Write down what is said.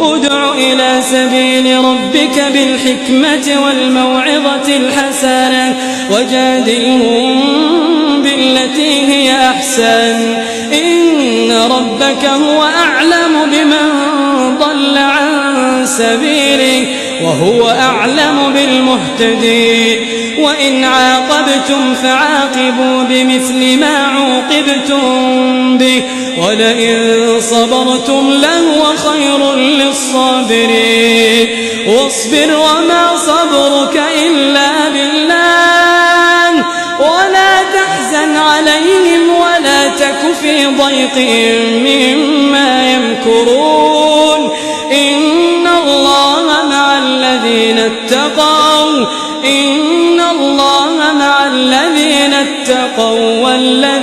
ادع إلى سبيل ربك بالحكمة والموعظة الحسنة وجادلهم بالتي هي أحسن إن ربك هو أعلم بمن ضل عن سبيله وهو أعلم بالمهتدين وإن عاقبتم فعاقبوا بمثل ما عوقبتم به ولئن صبرتم لهو خير للصابرين واصبر وما صبرك إلا بالله ولا تحزن عليهم ولا تك في ضيق مما يمكرون إن الله مع الذين اتقوا والذين